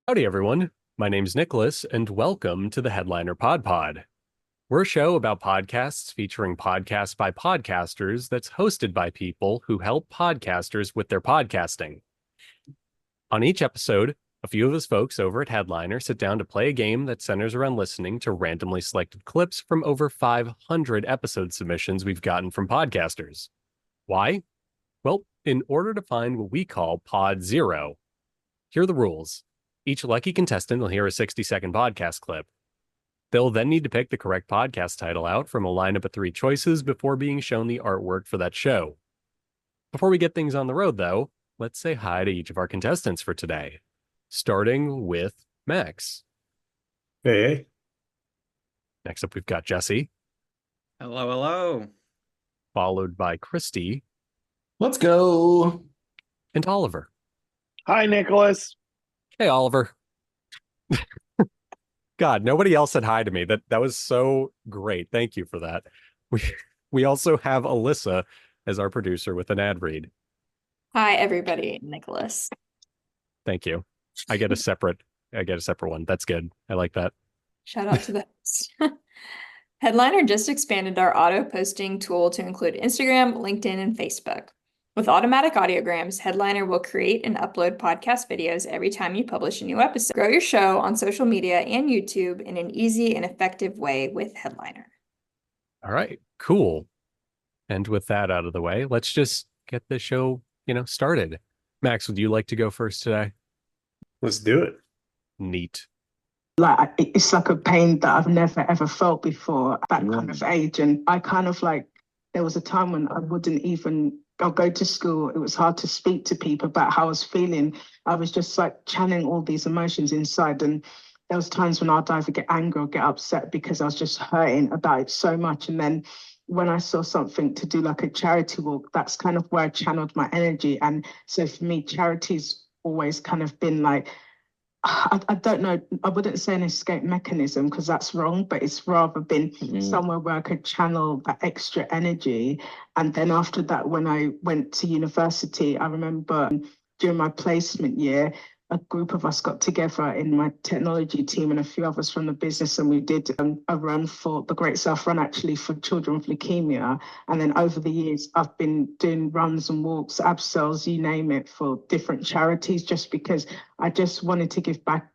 Howdy, everyone. My name's Nicholas, and welcome to the Headliner PodPod. We're a show about podcasts featuring podcasts by podcasters that's hosted by people who help podcasters with their podcasting. On each episode, a few of us folks over at Headliner sit down to play a game that centers around listening to randomly selected clips from over 500 episode submissions we've gotten from podcasters. Why? Well, in order to find what we call Pod Zero. Here are the rules. Each lucky contestant will hear a 60-second podcast clip. They'll then need to pick the correct podcast title out from a lineup of 3 choices before being shown the artwork for that show. Before we get things on the road, though, let's say hi to each of our contestants for today, starting with Max. Hey. Next up, we've got Jesse, Hello, hello. followed by Kristy Let's go. and Oliver. Hi, Nicholas. Hey, Oliver. God, nobody else said hi to me. That was so great. Thank you for that. We also have Elissa as our producer with an ad read. Hi, everybody. Nicholas. Thank you. I get a separate one. That's good. I like that. Shout out to the host. Headliner just expanded our auto posting tool to include Instagram, LinkedIn, and Facebook. With automatic audiograms, Headliner will create and upload podcast videos every time you publish a new episode. Grow your show on social media and YouTube in an easy and effective way with Headliner. All right, cool. And with that out of the way, let's just get the show, started. Max, would you like to go first today? Let's do it. Neat. Like, it's like a pain that I've never ever felt before at that kind of age. And I kind of there was a time when I'll go to school. It was hard to speak to people about how I was feeling. I was just channeling all these emotions inside. And there was times when I'd either get angry or get upset because I was just hurting about it so much. And then when I saw something to do like a charity walk, that's kind of where I channeled my energy. And so for me, charity's always kind of been I don't know, I wouldn't say an escape mechanism because that's wrong, but it's rather been somewhere where I could channel that extra energy. And then after that, when I went to university, I remember during my placement year, a group of us got together in my technology team and a few others from the business, and we did a run for the Great South Run, actually, for children with leukemia. And then over the years, I've been doing runs and walks, abseils, you name it, for different charities, just because I just wanted to give back.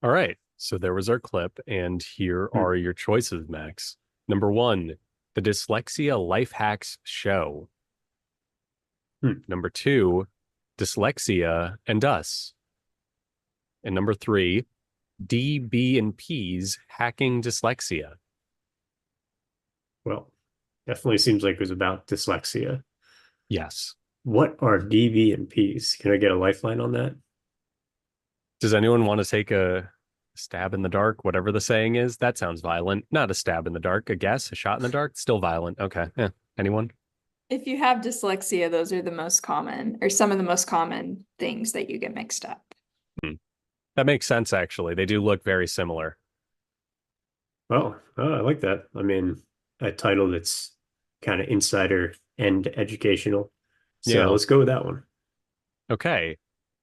All right, so there was our clip, and here are your choices, Max. Number 1, the Dyslexia Life Hacks Show. Number 2, Dyslexia and Us. And number 3, DB and P's Hacking Dyslexia. Well, definitely seems like it was about dyslexia. Yes. What are DB and P's? Can I get a lifeline on that? Does anyone want to take a stab in the dark, whatever the saying is? That sounds violent. Not a stab in the dark, a guess, a shot in the dark, still violent. Okay. Anyone? If you have dyslexia, those are the most common, or some of the most common things that you get mixed up. That makes sense, actually. They do look very similar. Oh, I like that. I mean, a title that's kind of insider and educational. So let's go with that one. Okay.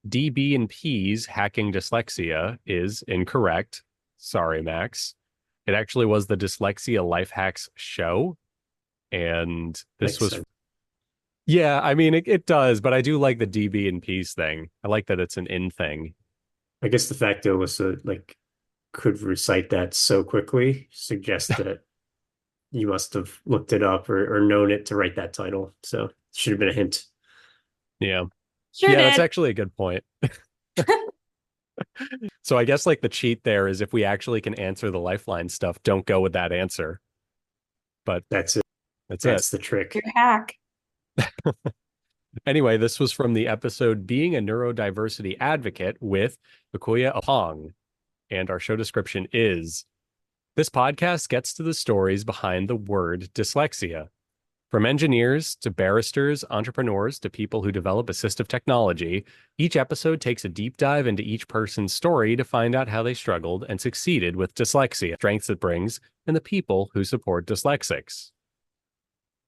DB and P's Hacking Dyslexia is incorrect. Sorry, Max. It actually was the Dyslexia Life Hacks Show. And this was... Yeah, I mean, it does, but I do like the DB and P's thing. I like that it's an in thing. I guess the fact that Alyssa could recite that so quickly suggests that you must have looked it up or known it to write that title. So it should have been a hint. Yeah. Sure yeah, did. That's actually a good point. So I guess the cheat there is if we actually can answer the lifeline stuff, don't go with that answer. But that's it. That's the trick. Your hack. Anyway, this was from the episode Being a Neurodiversity Advocate with Akuya Apong. And our show description is, this podcast gets to the stories behind the word dyslexia. From engineers to barristers, entrepreneurs to people who develop assistive technology, each episode takes a deep dive into each person's story to find out how they struggled and succeeded with dyslexia, strengths it brings, and the people who support dyslexics.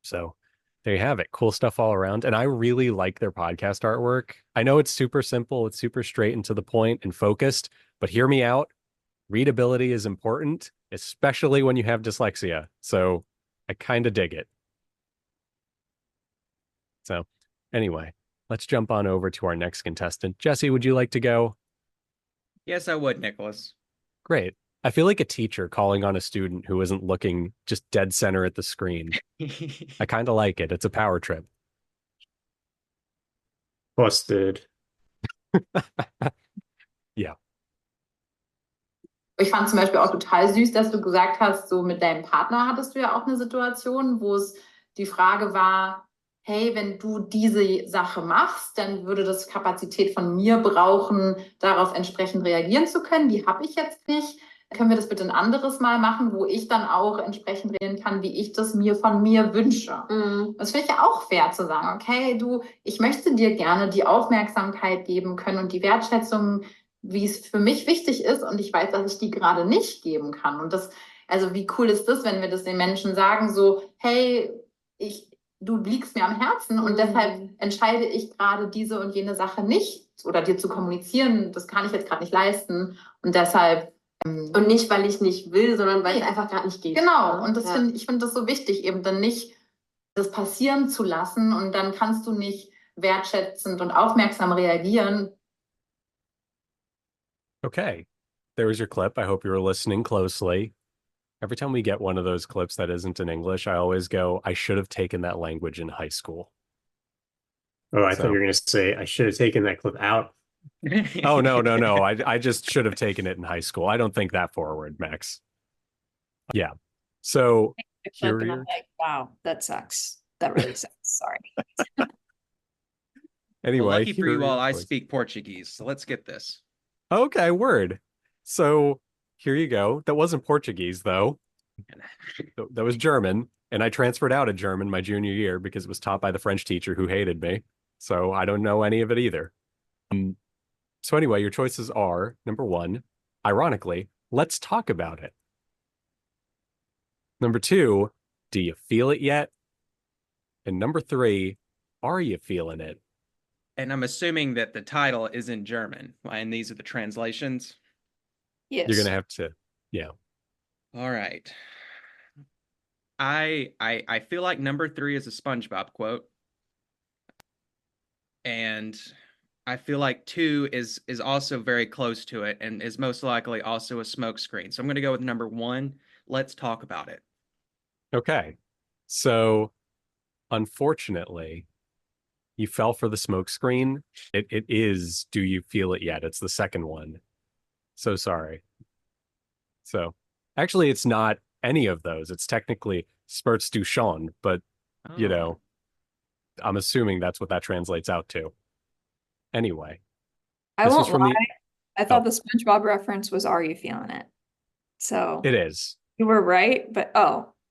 So There you have it. Cool stuff all around. And I really like their podcast artwork. I know it's super simple, it's super straight and to the point and focused, but hear me out. Readability is important, especially when you have dyslexia. So I kind of dig it. So anyway, let's jump on over to our next contestant. Jesse, would you like to go? Yes, I would, Nicholas. Great. I feel like a teacher calling on a student who isn't looking just dead center at the screen. I kind of like it. It's a power trip. Busted. Ja. Ich fand zum Beispiel auch total süß, dass du gesagt hast, so mit deinem Partner hattest du ja auch eine Situation, wo es die Frage war, hey, wenn du diese Sache machst, dann würde das Kapazität von mir brauchen, darauf entsprechend reagieren zu können. Die habe ich jetzt nicht. Können wir das bitte ein anderes Mal machen, wo ich dann auch entsprechend reden kann, wie ich das mir von mir wünsche. Das finde ich ja auch fair zu sagen, okay, du, ich möchte dir gerne die Aufmerksamkeit geben können und die Wertschätzung, wie es für mich wichtig ist, und ich weiß, dass ich die gerade nicht geben kann. Und das, also wie cool ist das, wenn wir das den Menschen sagen, so, hey, du liegst mir am Herzen und deshalb entscheide ich gerade diese und jene Sache nicht oder dir zu kommunizieren, das kann ich jetzt gerade nicht leisten und deshalb und nicht, weil ich nicht will, sondern weil ich einfach gerade nicht gehe. Genau, und das ich finde das so wichtig, eben dann nicht das passieren zu lassen und dann kannst du nicht wertschätzend und aufmerksam reagieren. Okay. There was your clip. I hope you were listening closely. Every time we get one of those clips that isn't in English, I always go, I should have taken that language in high school. Oh, I thought you were going to say, I should have taken that clip out. Oh, no. I just should have taken it in high school. I don't think that forward, Max. Yeah. So And I'm like, wow, that sucks. That really sucks. Sorry. Anyway, Well, lucky for you all, I choice. speak Portuguese, so let's get this. Okay, word. So here you go. That wasn't Portuguese, though. That was German. And I transferred out of German my junior year because it was taught by the French teacher who hated me. So I don't know any of it either. So anyway, your choices are, number 1, ironically, let's talk about it. Number 2, do you feel it yet? And number 3, are you feeling it? And I'm assuming that the title is in German, and these are the translations. Yes. You're going to have to, yeah. All right. I feel like number 3 is a SpongeBob quote. And I feel like 2 is also very close to it and is most likely also a smoke screen. So I'm going to go with number 1. Let's talk about it. Okay. So unfortunately, you fell for the smoke screen. It is, do you feel it yet? It's the second one. So sorry. So actually, it's not any of those. It's technically spurts du schon, but you know, I'm assuming that's what that translates out to. Anyway. I this won't was from lie. the- I thought the SpongeBob reference was "Are you feeling it?" So It is. you were right, but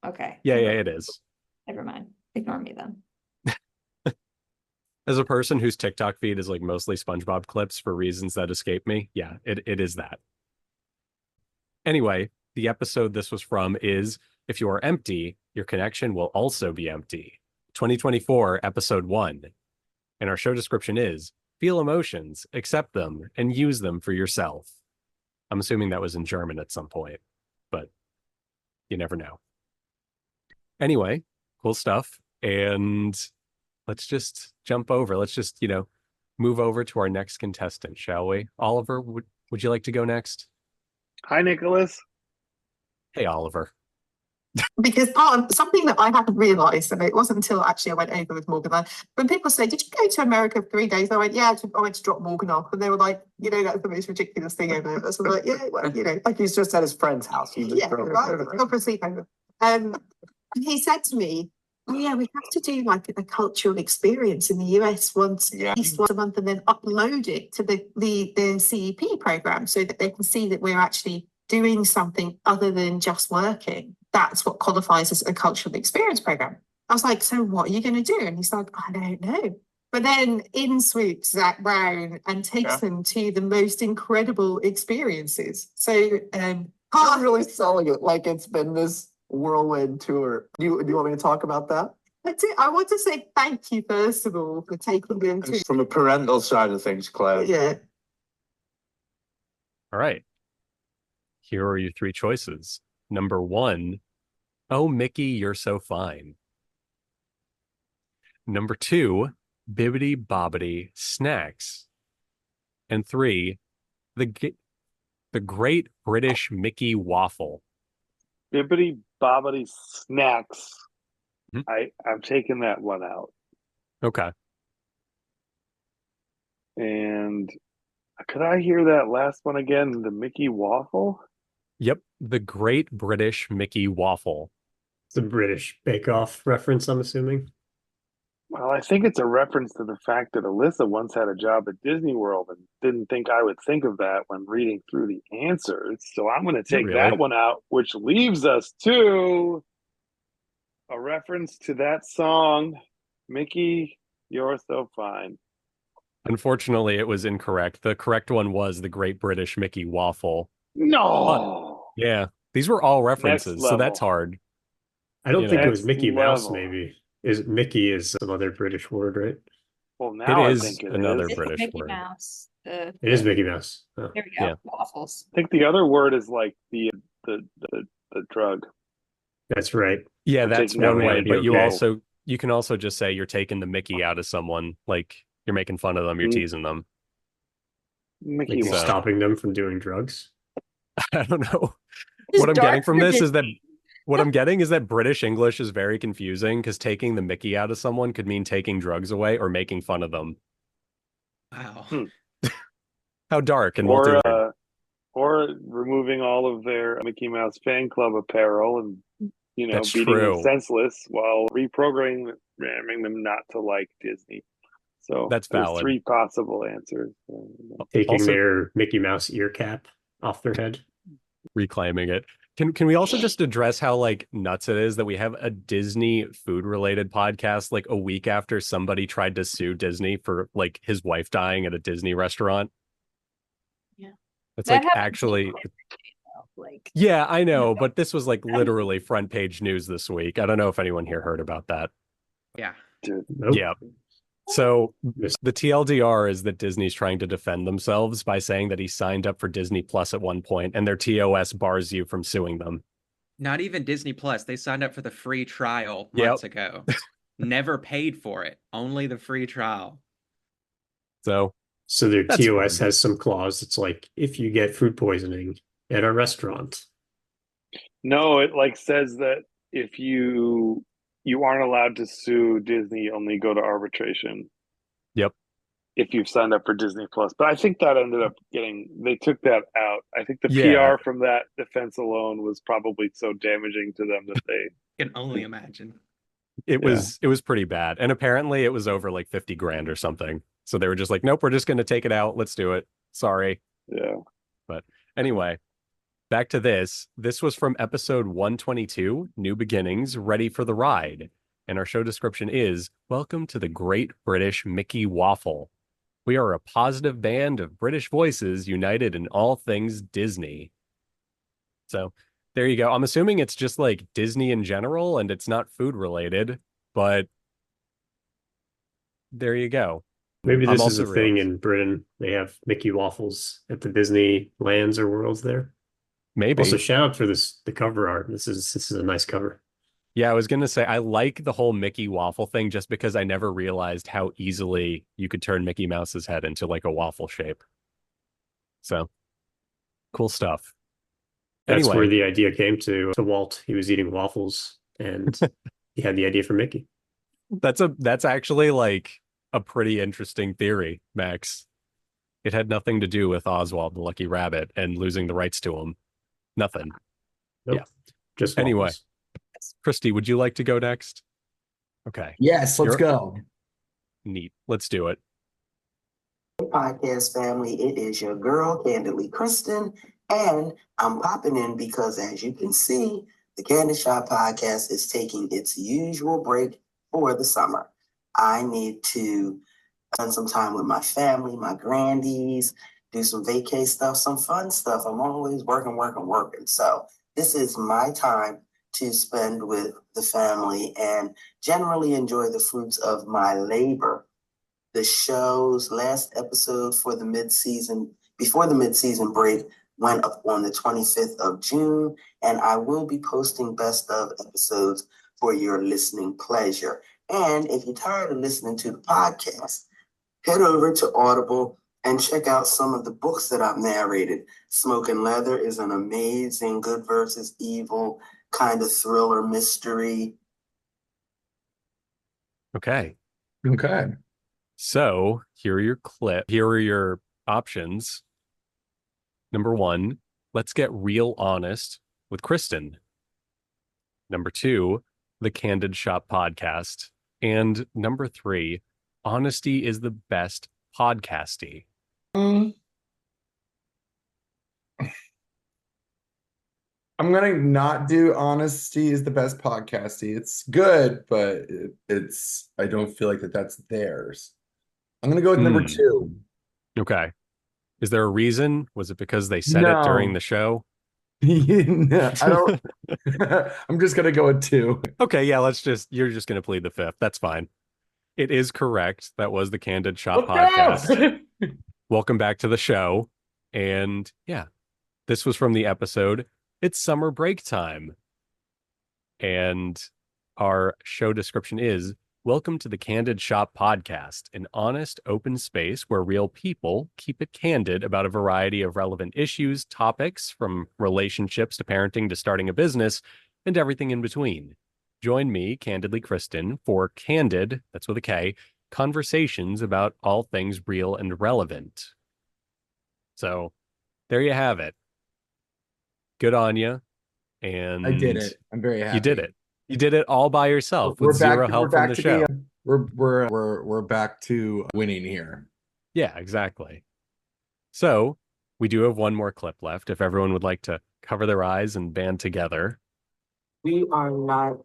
okay. Yeah, it is. Never mind. Ignore me then. As a person whose TikTok feed is like mostly SpongeBob clips for reasons that escape me, yeah, it is that. Anyway, the episode this was from is If You Are Empty, Your Connection Will Also Be Empty. 2024, episode 1. And our show description is feel emotions, accept them, and use them for yourself. I'm assuming that was in German at some point, but you never know. Anyway, cool stuff. And let's just jump over. Let's just, move over to our next contestant, shall we? Oliver, would you like to go next? Hi, Nicholas. Hey, Oliver. Because something that I hadn't realised, and it wasn't until actually I went over with Morgan, when people say, did you go to America for 3 days? I went, yeah, I went to drop Morgan off. And they were like, that's the most ridiculous thing ever. So I was like, yeah, well, Like he's just at his friend's house. Yeah, right, gone for a sleepover. And he said to me, oh yeah, we have to do like a cultural experience in the US at least once a month, and then upload it to the CEP program so that they can see that we're actually doing something other than just working. That's what qualifies as a cultural experience program. I was like, so what are you going to do? And he's like, I don't know. But then in swoops Zach Brown and takes them to the most incredible experiences. So I'm really selling it like it's been this whirlwind tour. Do you want me to talk about that? I want to say thank you, first of all, for taking me into. From a parental side of things, Claire. Yeah. All right. Here are your three choices. Number 1, oh, Mickey, you're so fine. Number 2, bibbity bobbity snacks. And 3, the Great British Mickey Waffle. Bibbity bobbity snacks. Hmm. I'm taking that one out. Okay. And could I hear that last one again? The Mickey Waffle? Yep, the Great British Mickey Waffle. It's a British Bake Off reference, I'm assuming. Well, I think it's a reference to the fact that Elissa once had a job at Disney World and didn't think I would think of that when reading through the answers. So I'm going to take that one out, which leaves us to a reference to that song, Mickey, You're So Fine. Unfortunately, it was incorrect. The correct one was the Great British Mickey Waffle. No. Yeah, these were all references, so that's hard. I don't think it was Next Mickey Mouse, level. maybe. Mickey is some other British word, right? Well, now It I is think it another is. British Mickey word. Mouse. It is Mickey Mouse. Oh. There we go. Yeah. Waffles. I think the other word is like the drug. That's right. Yeah, I'm that's taking that one way, one. but Okay. you can also just say you're taking the Mickey out of someone, like you're making fun of them, you're teasing them. Mickey Like you're So- stopping them from doing drugs. I don't know. Just What I'm getting dark from this is that Disney. what I'm getting is that British English is very confusing because taking the Mickey out of someone could mean taking drugs away or making fun of them. Wow. How dark and multi-layered. or removing all of their Mickey Mouse fan club apparel and That's beating them true. senseless while reprogramming them not to like Disney. So That's there's valid. 3 possible answers. Taking Also- their Mickey Mouse ear cap off their head. Reclaiming it. Can we also just address how like nuts it is that we have a Disney food related podcast like a week after somebody tried to sue Disney for like his wife dying at a Disney restaurant? Yeah. It's That like happens actually like yeah, I know, but this was like literally front page news this week. I don't know if anyone here heard about that. Yeah. Nope. Yeah. So the TLDR is that Disney's trying to defend themselves by saying that he signed up for Disney Plus at one point and their TOS bars you from suing them. Not even Disney Plus. They signed up for the free trial months ago. Never paid for it. Only the free trial. So their That's TOS fun. has some clause. It's like, if you get food poisoning at a restaurant. No, it like says that if you aren't allowed to sue Disney, only go to arbitration. Yep. If you've signed up for Disney Plus. But I think that ended up they took that out. I think the Yeah. PR from that defense alone was probably so damaging to them that they Can only imagine. It was pretty bad. And apparently it was over like 50 grand or something. So they were just like, nope, we're just going to take it out. Let's do it. Sorry. Yeah. But anyway, back to this. This was from episode 122, New Beginnings, Ready for the Ride. And our show description is, welcome to the Great British Mickey Waffle. We are a positive band of British voices united in all things Disney. So there you go. I'm assuming it's just like Disney in general and it's not food related, but there you go. Maybe I'm this is a also thing realized- in Britain. They have Mickey waffles at the Disney lands or worlds there. Maybe. Also, shout out for the cover art. This is a nice cover. Yeah, I was going to say, I like the whole Mickey waffle thing just because I never realized how easily you could turn Mickey Mouse's head into like a waffle shape. So, cool stuff. That's Anyway. where the idea came to Walt. He was eating waffles and he had the idea for Mickey. That's actually like a pretty interesting theory, Max. It had nothing to do with Oswald the Lucky Rabbit and losing the rights to him. Nothing. Nope. Yeah. Just Anyway. waffles. Kristy, would you like to go next? Okay. Yes, let's You're- go. Neat. Let's do it. Podcast family, it is your girl, Candidly Kristen, and I'm popping in because, as you can see, the Candid Shop podcast is taking its usual break for the summer. I need to spend some time with my family, my grandies, do some vacay stuff, some fun stuff. I'm always working. So this is my time to spend with the family and generally enjoy the fruits of my labor. The show's last episode for the before the mid-season break, went up on the 25th of June, and I will be posting best of episodes for your listening pleasure. And if you're tired of listening to the podcast, head over to Audible and check out some of the books that I've narrated. Smoke and Leather is an amazing good versus evil kind of thriller mystery. Okay. Okay. So here are your options. Number 1, let's get real honest with Kristen. Number 2, the Candid Shop podcast. And number 3, honesty is the best podcasty. I'm gonna not do honesty is the best podcasty. It's good, but I don't feel like that's theirs. I'm gonna go with number 2. Okay. Is there a reason? Was it because they said it during the show? No, I don't. I'm just gonna go with 2. Okay, yeah, you're just gonna plead the 5th. That's fine. It is correct. That was the Candid Shop podcast. Welcome back to the show. And yeah, this was from the episode It's Summer Break Time. And our show description is welcome to the Candid Shop podcast, an honest, open space where real people keep it candid about a variety of relevant issues, topics, from relationships to parenting to starting a business, and everything in between. Join me, Candidly Kristen, for Candid, that's with a K, conversations about all things real and relevant. So there you have it. Good on you. And I did it. I'm very happy. You did it. You did it all by yourself with zero help from the show. We're back to winning here. Yeah, exactly. So we do have one more clip left. If everyone would like to cover their eyes and band together. We are not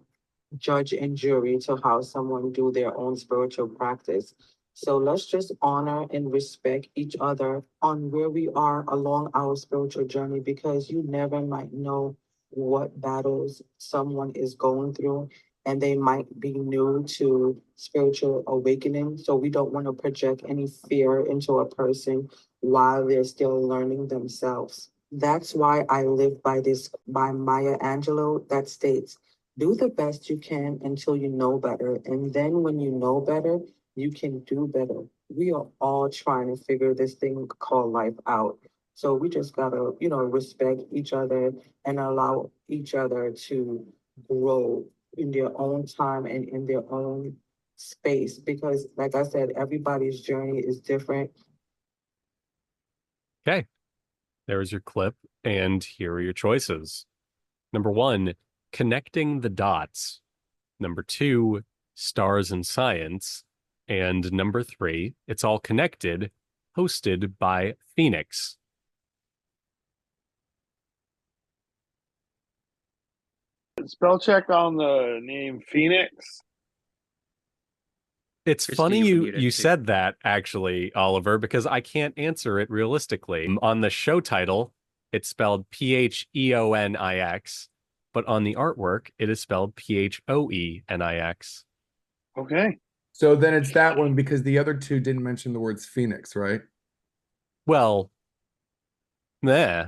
judge and jury to how someone do their own spiritual practice. So let's just honor and respect each other on where we are along our spiritual journey, because you never might know what battles someone is going through, and they might be new to spiritual awakening. So we don't want to project any fear into a person while they're still learning themselves. That's why I live by Maya Angelou, that states, do the best you can until you know better. And then when you know better, you can do better. We are all trying to figure this thing called life out. So we just gotta, respect each other and allow each other to grow in their own time and in their own space. Because like I said, everybody's journey is different. Okay. There's your clip, and here are your choices. Number 1, connecting the dots. Number 2, stars and science. And number 3, it's all connected, hosted by Phoenix. Spell check on the name Phoenix. It's funny you said that, actually, Oliver, because I can't answer it realistically. On the show title, it's spelled Pheonix, but on the artwork, it is spelled Phoenix. Okay. So then it's that one, because the other 2 didn't mention the words Phoenix, right? Well, nah.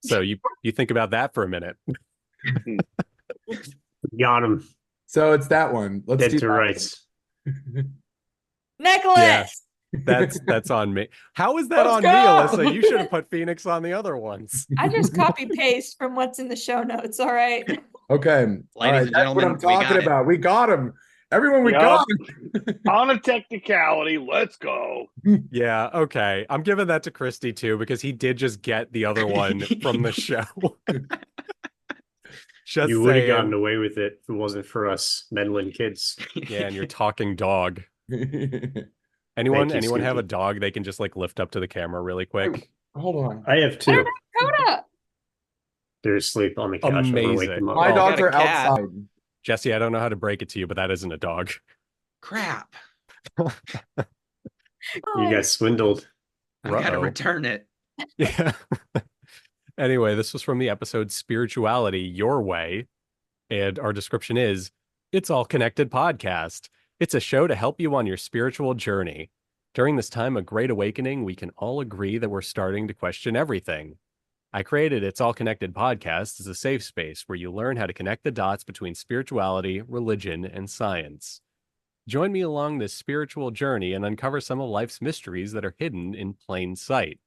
So you think about that for a minute. Got him. So it's that one. Let's do to rights. Nicholas. Yes, that's on me. How is that on me, Alyssa? You should have put Phoenix on the other ones. I just copy paste from what's in the show notes. All right. Okay. Ladies and gentlemen, that's what I'm talking about. We got him. Everyone, we got him. On a technicality, let's go. Yeah, okay. I'm giving that to Kristy too, because he did just get the other one from the show. You would have gotten away with it if it wasn't for us meddling kids. Yeah, and your talking dog. Anyone have a dog they can just lift up to the camera really quick? Hold on. I have 2. Dakota. They're asleep on the couch. Amazing. My dogs are outside. Jesse, I don't know how to break it to you, but that isn't a dog. Crap. You got swindled. I gotta return it. Yeah. Anyway, this was from the episode Spirituality Your Way. And our description is, It's All Connected Podcast. It's a show to help you on your spiritual journey. During this time of great awakening, we can all agree that we're starting to question everything. I created It's All Connected Podcast as a safe space where you learn how to connect the dots between spirituality, religion, and science. Join me along this spiritual journey and uncover some of life's mysteries that are hidden in plain sight.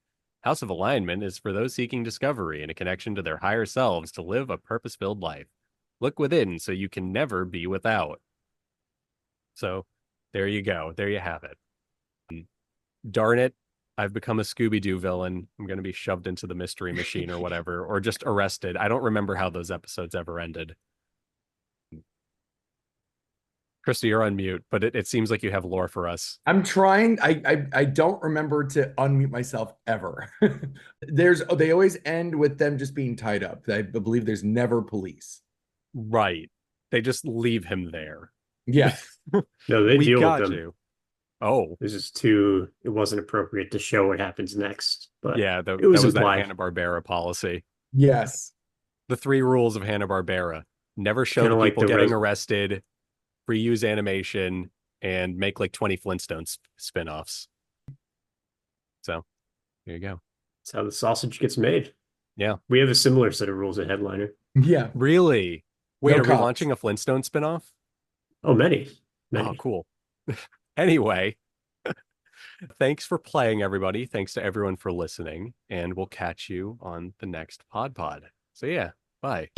House of Alignment is for those seeking discovery and a connection to their higher selves to live a purpose-filled life. Look within so you can never be without. So, there you go. There you have it. Darn it. I've become a Scooby-Doo villain. I'm going to be shoved into the mystery machine or whatever, or just arrested. I don't remember how those episodes ever ended. Kristy, you're on mute, but it seems like you have lore for us. I'm trying. I don't remember to unmute myself ever. They always end with them just being tied up. I believe there's never police. Right. They just leave him there. Yeah. No, they deal got with them. you. Oh. This is too, it wasn't appropriate to show what happens next. But yeah, it was that was implied. that Hanna-Barbera policy. Yes. The 3 rules of Hanna-Barbera. Never show the people getting arrested, reuse animation, and make like 20 Flintstones spin-offs. So, there you go. That's how the sausage gets made. Yeah. We have a similar set of rules at Headliner. Yeah. Really? Wait, No are we launching a Flintstone spin-off? Oh, many. Oh, cool. Anyway, thanks for playing, everybody. Thanks to everyone for listening, and we'll catch you on the next PodPod. So yeah, bye.